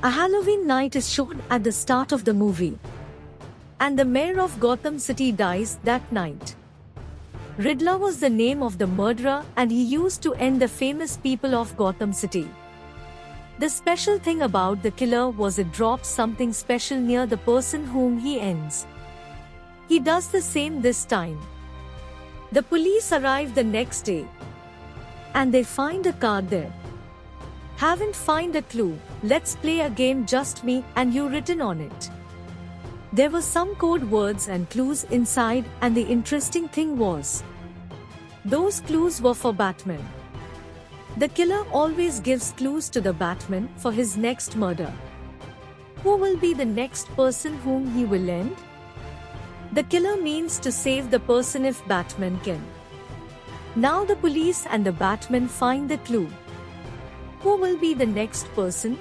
A Halloween night is shown at the start of the movie, and the mayor of Gotham City dies that night. Riddler was the name of the murderer, and he used to end the famous people of Gotham City. The special thing about the killer was it drops something special near the person whom he ends. He does the same this time. The police arrive the next day, and they find a card there. Haven't find a clue, let's play a game, just me and you written on it. There were some code words and clues inside, and the interesting thing was, those clues were for Batman. The killer always gives clues to the Batman for his next murder. Who will be the next person whom he will end? The killer means to save the person if Batman can. Now the police and the Batman find the clue. Who will be the next person?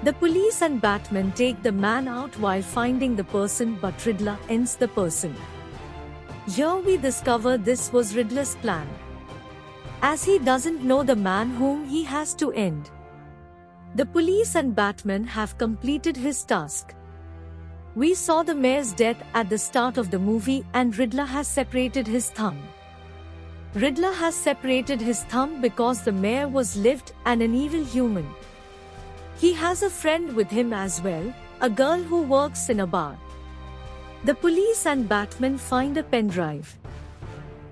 The police and Batman take the man out while finding the person, but Riddler ends the person. Here we discover this was Riddler's plan, as he doesn't know the man whom he has to end. The police and Batman have completed his task. We saw the mayor's death at the start of the movie, and Riddler has separated his thumb. Riddler has separated his thumb because the mayor was lived and an evil human. He has a friend with him as well, a girl who works in a bar. The police and Batman find a pen drive.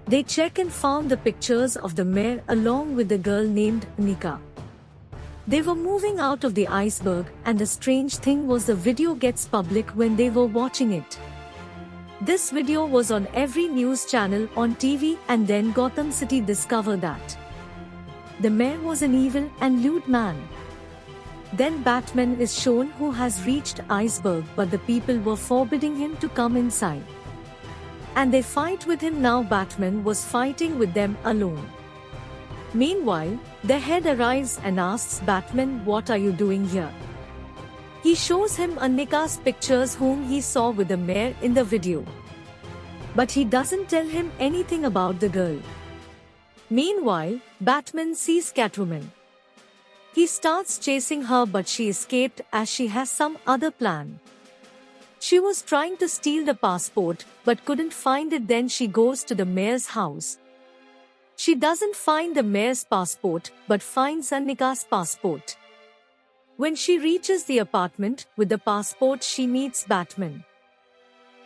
They check and found the pictures of the mayor along with a girl named Nika. They were moving out of the iceberg, and the strange thing was the video gets public when they were watching it. This video was on every news channel on TV, and then Gotham City discovered that the mayor was an evil and lewd man. Then Batman is shown, who has reached iceberg, but the people were forbidding him to come inside. And they fight with him. Now Batman was fighting with them alone. Meanwhile, the head arrives and asks Batman, "What are you doing here?" He shows him Nika's pictures whom he saw with the mayor in the video. But he doesn't tell him anything about the girl. Meanwhile, Batman sees Catwoman. He starts chasing her, but she escaped as she has some other plan. She was trying to steal the passport but couldn't find it. Then she goes to the mayor's house. She doesn't find the mayor's passport but finds Nika's passport. When she reaches the apartment with the passport, she meets Batman.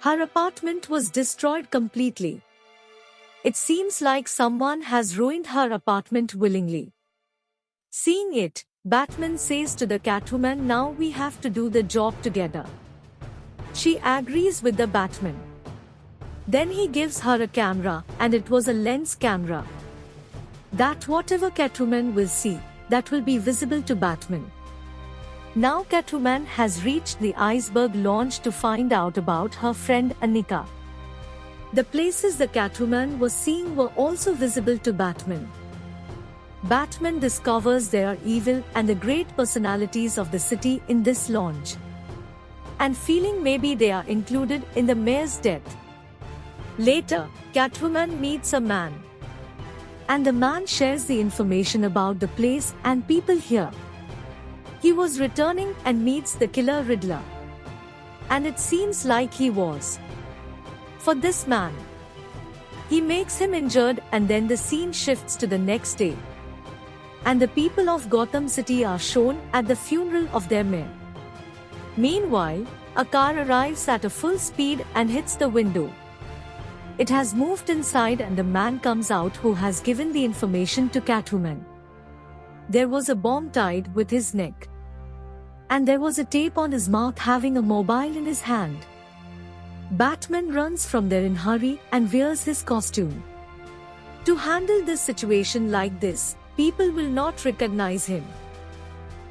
Her apartment was destroyed completely. It seems like someone has ruined her apartment willingly. Seeing it, Batman says to the Catwoman, "Now we have to do the job together." She agrees with the Batman. Then he gives her a camera, and it was a lens camera. That whatever Catwoman will see, that will be visible to Batman. Now Catwoman has reached the iceberg launch to find out about her friend Nika. The places the Catwoman was seeing were also visible to Batman. Batman discovers they are evil and the great personalities of the city in this launch, and feeling maybe they are included in the mayor's death. Later, Catwoman meets a man, and the man shares the information about the place and people here. He was returning and meets the killer Riddler, and it seems like he was for this man. He makes him injured, and then the scene shifts to the next day, and the people of Gotham City are shown at the funeral of their mayor. Meanwhile, a car arrives at a full speed and hits the window. It has moved inside, and the man comes out who has given the information to Catwoman. There was a bomb tied with his neck, and there was a tape on his mouth, having a mobile in his hand. Batman runs from there in a hurry and wears his costume. To handle this situation like this, people will not recognize him.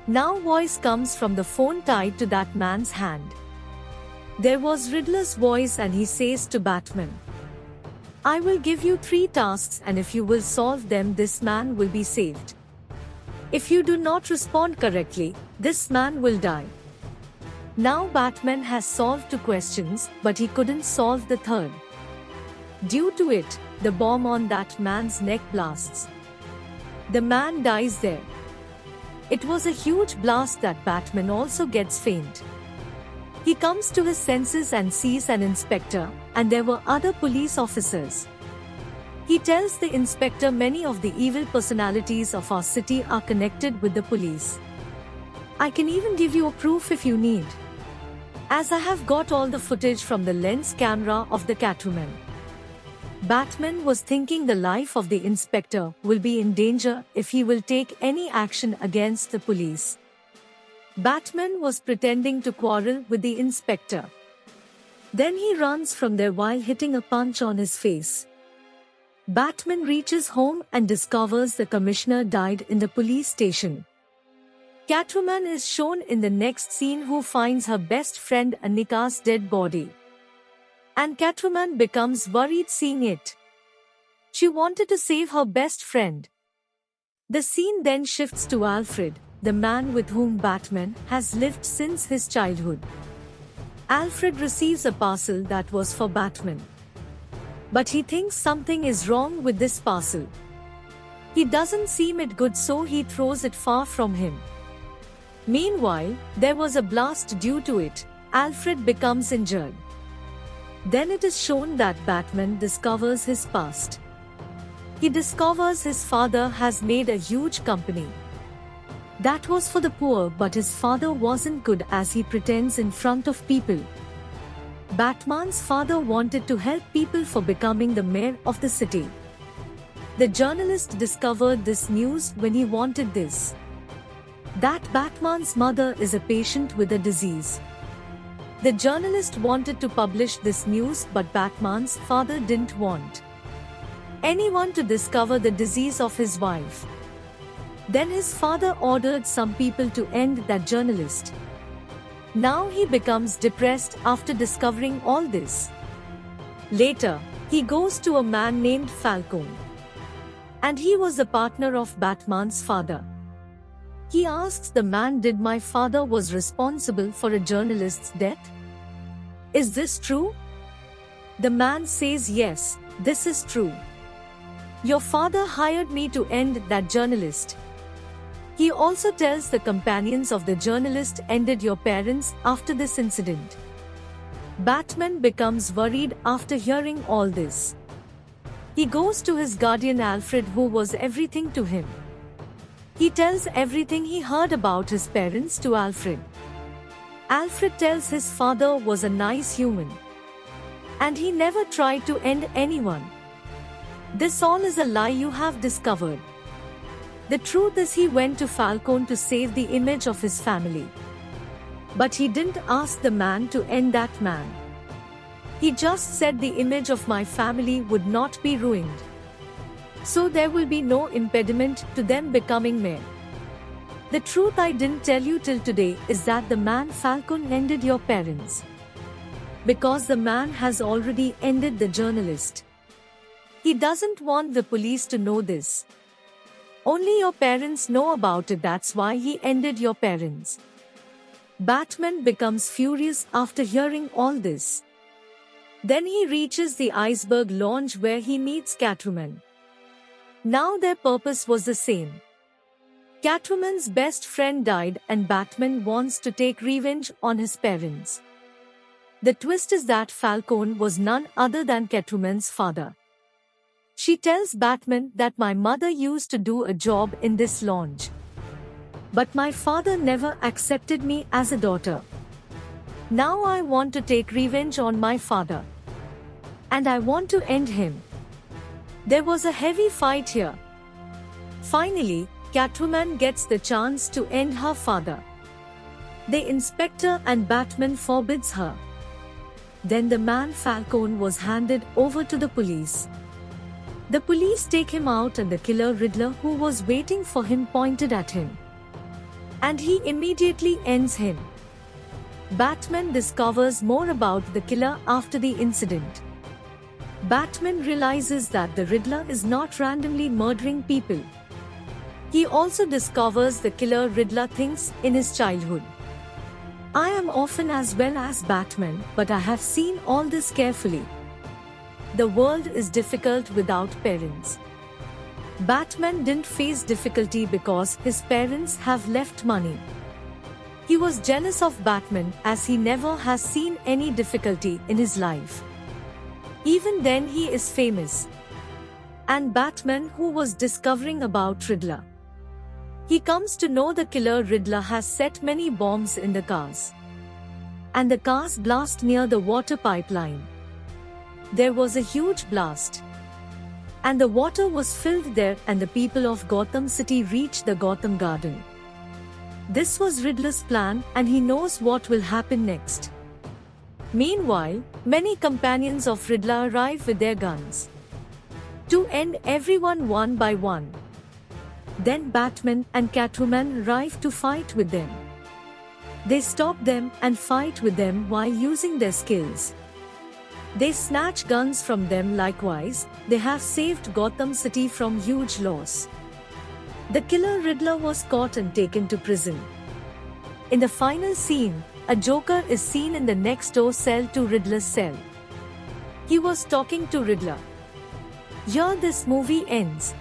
Now voice comes from the phone tied to that man's hand. There was Riddler's voice, and he says to Batman, "I will give you 3 tasks, and if you will solve them, this man will be saved. If you do not respond correctly, this man will die." Now Batman has solved 2 questions, but he couldn't solve the third. Due to it, the bomb on that man's neck blasts. The man dies there. It was a huge blast that Batman also gets faint. He comes to his senses and sees an inspector, and there were other police officers. He tells the inspector many of the evil personalities of our city are connected with the police. I can even give you a proof if you need, as I have got all the footage from the lens camera of the Catwoman. Batman was thinking the life of the inspector will be in danger if he will take any action against the police. Batman was pretending to quarrel with the inspector. Then he runs from there while hitting a punch on his face. Batman reaches home and discovers the commissioner died in the police station. Catwoman is shown in the next scene, who finds her best friend Annika's dead body. And Catwoman becomes worried seeing it. She wanted to save her best friend. The scene then shifts to Alfred, the man with whom Batman has lived since his childhood. Alfred receives a parcel that was for Batman. But he thinks something is wrong with this parcel. He doesn't seem it good, so he throws it far from him. Meanwhile, there was a blast due to it. Alfred becomes injured. Then it is shown that Batman discovers his past. He discovers his father has made a huge company that was for the poor, but his father wasn't good as he pretends in front of people. Batman's father wanted to help people for becoming the mayor of the city. The journalist discovered this news when he wanted this, that Batman's mother is a patient with a disease. The journalist wanted to publish this news, but Batman's father didn't want anyone to discover the disease of his wife. Then his father ordered some people to end that journalist. Now he becomes depressed after discovering all this. Later, he goes to a man named Falcone, and he was a partner of Batman's father. He asks the man, "Did my father was responsible for a journalist's death? Is this true?" The man says, "Yes, this is true. Your father hired me to end that journalist." He also tells the companions of the journalist, "Ended your parents after this incident." Batman becomes worried after hearing all this. He goes to his guardian Alfred, who was everything to him. He tells everything he heard about his parents to Alfred. Alfred tells his father was a nice human, and he never tried to end anyone. This all is a lie you have discovered. The truth is he went to Falcone to save the image of his family. But he didn't ask the man to end that man. He just said the image of my family would not be ruined, so there will be no impediment to them becoming mayor. The truth I didn't tell you till today is that the man Falcone ended your parents, because the man has already ended the journalist. He doesn't want the police to know this. Only your parents know about it, that's why he ended your parents. Batman becomes furious after hearing all this. Then he reaches the iceberg launch where he meets Catwoman. Now their purpose was the same. Catwoman's best friend died and Batman wants to take revenge on his parents. The twist is that Falcone was none other than Catwoman's father. She tells Batman that my mother used to do a job in this lounge, but my father never accepted me as a daughter. Now I want to take revenge on my father, and I want to end him. There was a heavy fight here. Finally, Catwoman gets the chance to end her father. The inspector and Batman forbids her. Then the man Falcone was handed over to the police. The police take him out and the killer Riddler, who was waiting for him, pointed at him, and he immediately ends him. Batman discovers more about the killer after the incident. Batman realizes that the Riddler is not randomly murdering people. He also discovers the killer Riddler thinks in his childhood. I am orphan as well as Batman, but I have seen all this carefully. The world is difficult without parents. Batman didn't face difficulty because his parents have left money. He was jealous of Batman as he never has seen any difficulty in his life. Even then he is famous. And Batman, who was discovering about Riddler. He comes to know the killer Riddler has set many bombs in the cars. And the cars blast near the water pipeline. There was a huge blast. And the water was filled there and the people of Gotham City reached the Gotham Garden. This was Riddler's plan and he knows what will happen next. Meanwhile, many companions of Riddler arrive with their guns to end everyone one by one. Then Batman and Catwoman arrive to fight with them. They stop them and fight with them while using their skills. They snatch guns from them. Likewise, they have saved Gotham City from huge loss. The killer Riddler was caught and taken to prison. In the final scene, a Joker is seen in the next door cell to Riddler's cell. He was talking to Riddler. Here this movie ends.